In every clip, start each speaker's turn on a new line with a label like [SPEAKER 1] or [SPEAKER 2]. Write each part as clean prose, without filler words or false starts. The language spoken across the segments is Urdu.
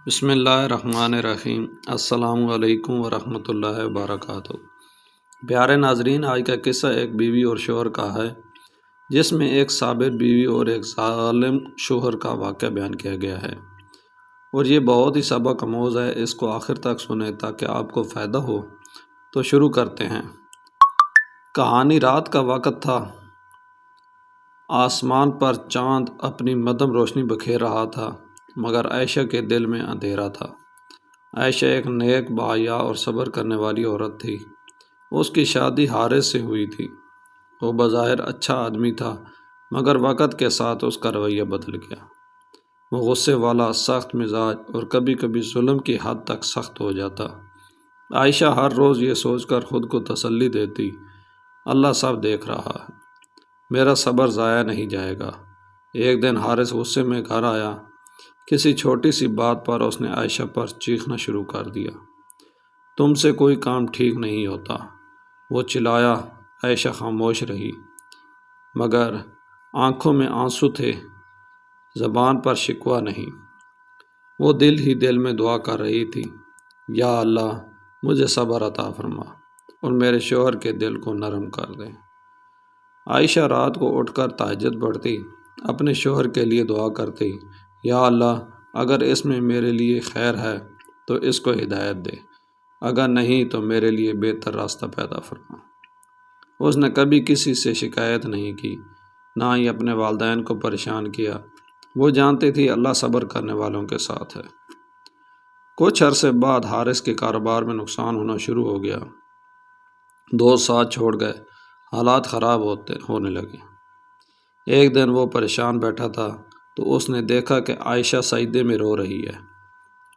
[SPEAKER 1] بسم اللہ الرحمن الرحیم۔ السلام علیکم ورحمۃ اللہ وبرکاتہ۔ پیارے ناظرین، آج کا قصہ ایک بیوی اور شوہر کا ہے، جس میں ایک صابر بیوی اور ایک ظالم شوہر کا واقعہ بیان کیا گیا ہے، اور یہ بہت ہی سبق آموز ہے۔ اس کو آخر تک سنیں تاکہ آپ کو فائدہ ہو۔ تو شروع کرتے ہیں۔ کہانی رات کا وقت تھا۔ آسمان پر چاند اپنی مدھم روشنی بکھیر رہا تھا، مگر عائشہ کے دل میں اندھیرا تھا۔ عائشہ ایک نیک، باحیا اور صبر کرنے والی عورت تھی۔ اس کی شادی حارث سے ہوئی تھی۔ وہ بظاہر اچھا آدمی تھا، مگر وقت کے ساتھ اس کا رویہ بدل گیا۔ وہ غصے والا، سخت مزاج اور کبھی کبھی ظلم کی حد تک سخت ہو جاتا۔ عائشہ ہر روز یہ سوچ کر خود کو تسلی دیتی، اللہ سب دیکھ رہا ہے، میرا صبر ضائع نہیں جائے گا۔ ایک دن حارث غصے میں گھر آیا۔ کسی چھوٹی سی بات پر اس نے عائشہ پر چیخنا شروع کر دیا۔ تم سے کوئی کام ٹھیک نہیں ہوتا، وہ چلایا۔ عائشہ خاموش رہی، مگر آنکھوں میں آنسو تھے، زبان پر شکوہ نہیں۔ وہ دل ہی دل میں دعا کر رہی تھی، یا اللہ مجھے صبر عطا فرما اور میرے شوہر کے دل کو نرم کر دے۔ عائشہ رات کو اٹھ کر تہجد پڑھتی، اپنے شوہر کے لیے دعا کرتی، یا اللہ اگر اس میں میرے لیے خیر ہے تو اس کو ہدایت دے، اگر نہیں تو میرے لیے بہتر راستہ پیدا فرما۔ اس نے کبھی کسی سے شکایت نہیں کی، نہ ہی اپنے والدین کو پریشان کیا۔ وہ جانتی تھی اللہ صبر کرنے والوں کے ساتھ ہے۔ کچھ عرصے بعد حارث کے کاروبار میں نقصان ہونا شروع ہو گیا۔ دوست ساتھ چھوڑ گئے، حالات خراب ہونے لگے۔ ایک دن وہ پریشان بیٹھا تھا تو اس نے دیکھا کہ عائشہ سجدے میں رو رہی ہے۔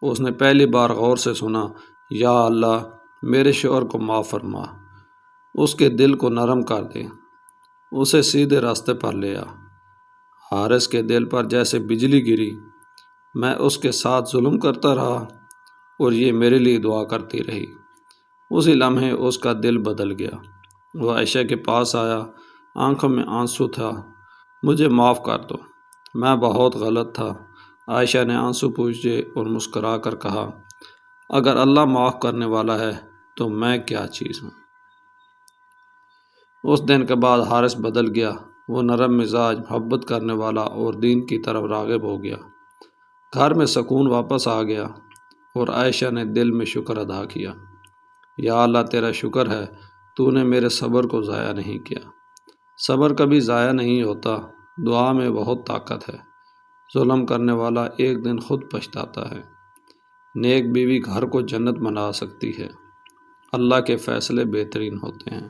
[SPEAKER 1] اس نے پہلی بار غور سے سنا، یا اللہ میرے شوہر کو معاف فرما، اس کے دل کو نرم کر دے، اسے سیدھے راستے پر لے آ۔ حارث کے دل پر جیسے بجلی گری۔ میں اس کے ساتھ ظلم کرتا رہا اور یہ میرے لیے دعا کرتی رہی۔ اسی لمحے اس کا دل بدل گیا۔ وہ عائشہ کے پاس آیا، آنکھوں میں آنسو تھا۔ مجھے معاف کر دو، میں بہت غلط تھا۔ عائشہ نے آنسو پوچھے اور مسکرا کر کہا، اگر اللہ معاف کرنے والا ہے تو میں کیا چیز ہوں۔ اس دن کے بعد حارث بدل گیا۔ وہ نرم مزاج، محبت کرنے والا اور دین کی طرف راغب ہو گیا۔ گھر میں سکون واپس آ گیا اور عائشہ نے دل میں شکر ادا کیا، یا اللہ تیرا شکر ہے، تو نے میرے صبر کو ضائع نہیں کیا۔ صبر کبھی ضائع نہیں ہوتا، دعا میں بہت طاقت ہے۔ ظلم کرنے والا ایک دن خود پچھتاتا ہے۔ نیک بیوی گھر کو جنت بنا سکتی ہے۔ اللہ کے فیصلے بہترین ہوتے ہیں۔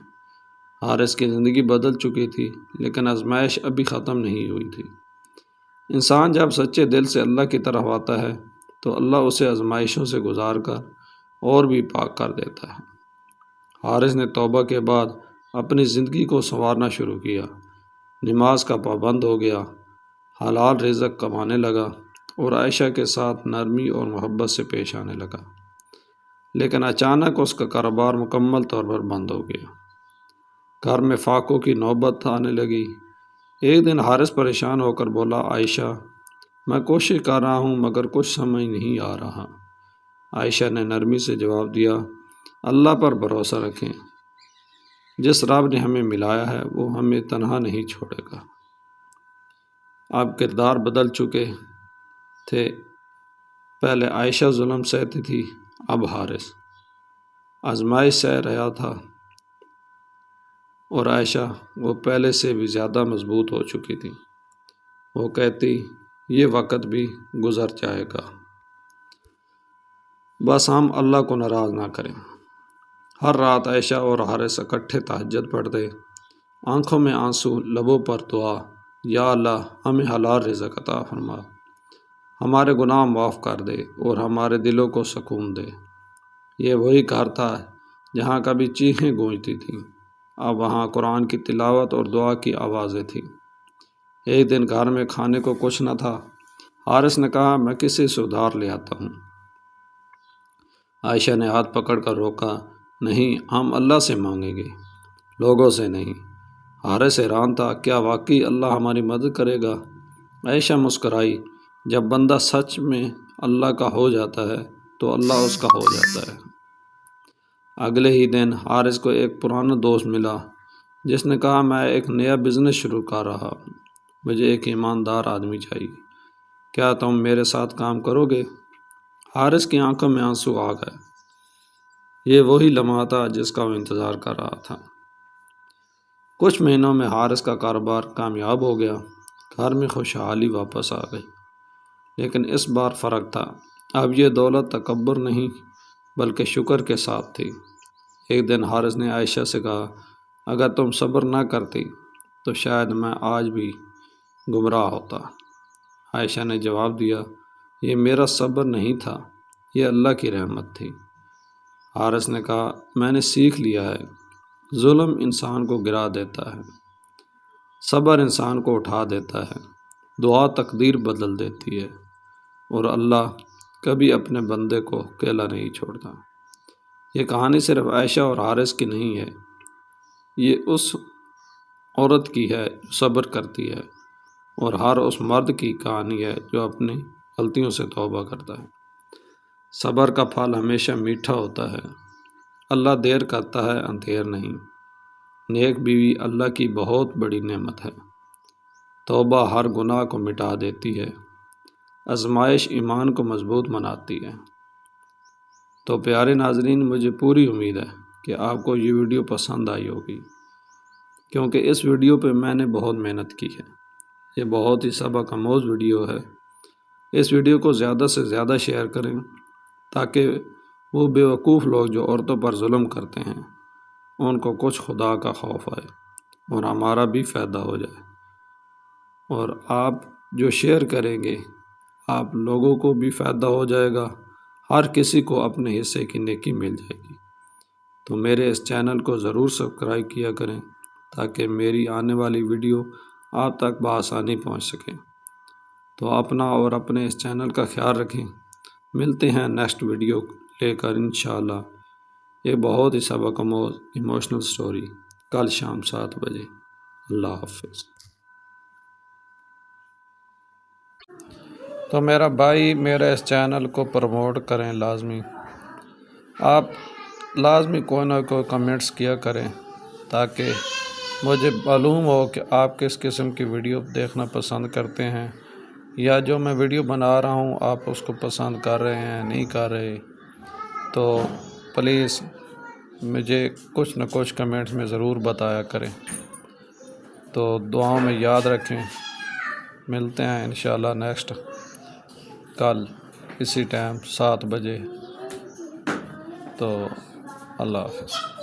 [SPEAKER 1] حارث کی زندگی بدل چکی تھی، لیکن آزمائش ابھی ختم نہیں ہوئی تھی۔ انسان جب سچے دل سے اللہ کی طرف آتا ہے تو اللہ اسے آزمائشوں سے گزار کر اور بھی پاک کر دیتا ہے۔ حارث نے توبہ کے بعد اپنی زندگی کو سنوارنا شروع کیا۔ نماز کا پابند ہو گیا، حلال رزق کمانے لگا اور عائشہ کے ساتھ نرمی اور محبت سے پیش آنے لگا۔ لیکن اچانک اس کا کاروبار مکمل طور پر بند ہو گیا۔ گھر میں فاقوں کی نوبت آنے لگی۔ ایک دن حارث پریشان ہو کر بولا، عائشہ میں کوشش کر رہا ہوں مگر کچھ سمجھ نہیں آ رہا۔ عائشہ نے نرمی سے جواب دیا، اللہ پر بھروسہ رکھیں، جس رب نے ہمیں ملایا ہے وہ ہمیں تنہا نہیں چھوڑے گا۔ اب کردار بدل چکے تھے۔ پہلے عائشہ ظلم سہتی تھی، اب حارث آزمائش سہ رہا تھا، اور عائشہ وہ پہلے سے بھی زیادہ مضبوط ہو چکی تھی۔ وہ کہتی، یہ وقت بھی گزر جائے گا، بس ہم اللہ کو ناراض نہ کریں۔ ہر رات عائشہ اور حارث اکٹھے تہجد پڑھتے، آنکھوں میں آنسو، لبوں پر دعا، یا اللہ ہمیں حلال رزق عطا فرما، ہمارے گناہ معاف کر دے اور ہمارے دلوں کو سکون دے۔ یہ وہی گھر تھا جہاں کبھی چیخیں گونجتی تھیں، اب وہاں قرآن کی تلاوت اور دعا کی آوازیں تھیں۔ ایک دن گھر میں کھانے کو کچھ نہ تھا۔ حارث نے کہا، میں کسی سے ادھار لے آتا ہوں۔ عائشہ نے ہاتھ پکڑ کر روکا، نہیں، ہم اللہ سے مانگیں گے، لوگوں سے نہیں۔ حارث حیران تھا، کیا واقعی اللہ ہماری مدد کرے گا؟ عائشہ مسکرائی، جب بندہ سچ میں اللہ کا ہو جاتا ہے تو اللہ اس کا ہو جاتا ہے۔ اگلے ہی دن حارث کو ایک پرانا دوست ملا جس نے کہا میں ایک نیا بزنس شروع کر رہا ہوں، مجھے ایک ایماندار آدمی چاہیے، کیا تم میرے ساتھ کام کرو گے؟ حارث کی آنکھوں میں آنسو آ گئے۔ یہ وہی لمحہ تھا جس کا وہ انتظار کر رہا تھا۔ کچھ مہینوں میں حارث کا کاروبار کامیاب ہو گیا، گھر میں خوشحالی واپس آ گئی، لیکن اس بار فرق تھا۔ اب یہ دولت تکبر نہیں بلکہ شکر کے ساتھ تھی۔ ایک دن حارث نے عائشہ سے کہا اگر تم صبر نہ کرتی تو شاید میں آج بھی گمراہ ہوتا۔ عائشہ نے جواب دیا یہ میرا صبر نہیں تھا، یہ اللہ کی رحمت تھی۔ حارث نے کہا میں نے سیکھ لیا ہے، ظلم انسان کو گرا دیتا ہے، صبر انسان کو اٹھا دیتا ہے، دعا تقدیر بدل دیتی ہے، اور اللہ کبھی اپنے بندے کو اکیلا نہیں چھوڑتا۔ یہ کہانی صرف عائشہ اور حارث کی نہیں ہے، یہ اس عورت کی ہے جو صبر کرتی ہے، اور ہر اس مرد کی کہانی ہے جو اپنی غلطیوں سے توبہ کرتا ہے۔ صبر کا پھل ہمیشہ میٹھا ہوتا ہے۔ اللہ دیر کرتا ہے اندھیر نہیں۔ نیک بیوی اللہ کی بہت بڑی نعمت ہے۔ توبہ ہر گناہ کو مٹا دیتی ہے۔ آزمائش ایمان کو مضبوط بناتی ہے۔ تو پیارے ناظرین، مجھے پوری امید ہے کہ آپ کو یہ ویڈیو پسند آئی ہوگی، کیونکہ اس ویڈیو پہ میں نے بہت محنت کی ہے۔ یہ بہت ہی سبق آموز ویڈیو ہے۔ اس ویڈیو کو زیادہ سے زیادہ شیئر کریں تاکہ وہ بیوقوف لوگ جو عورتوں پر ظلم کرتے ہیں ان کو کچھ خدا کا خوف آئے اور ہمارا بھی فائدہ ہو جائے۔ اور آپ جو شیئر کریں گے آپ لوگوں کو بھی فائدہ ہو جائے گا، ہر کسی کو اپنے حصے کی نیکی مل جائے گی۔ تو میرے اس چینل کو ضرور سبسکرائب کیا کریں تاکہ میری آنے والی ویڈیو آپ تک بآسانی پہنچ سکیں۔ تو اپنا اور اپنے اس چینل کا خیال رکھیں۔ ملتے ہیں نیکسٹ ویڈیو لے کر انشاءاللہ ایک بہت ہی سبق آموز ایموشنل سٹوری، کل شام 7 بجے۔ اللہ حافظ۔ تو میرا بھائی میرے اس چینل کو پروموٹ کریں، لازمی آپ لازمی کوئی نہ کوئی کمنٹس کیا کریں تاکہ مجھے معلوم ہو کہ آپ کس قسم کی ویڈیو دیکھنا پسند کرتے ہیں، یا جو میں ویڈیو بنا رہا ہوں آپ اس کو پسند کر رہے ہیں نہیں کر رہے۔ تو پلیز مجھے کچھ نہ کچھ کمنٹس میں ضرور بتایا کریں۔ تو دعاؤں میں یاد رکھیں۔ ملتے ہیں انشاءاللہ نیکسٹ کل اسی ٹائم 7 بجے۔ تو اللہ حافظ۔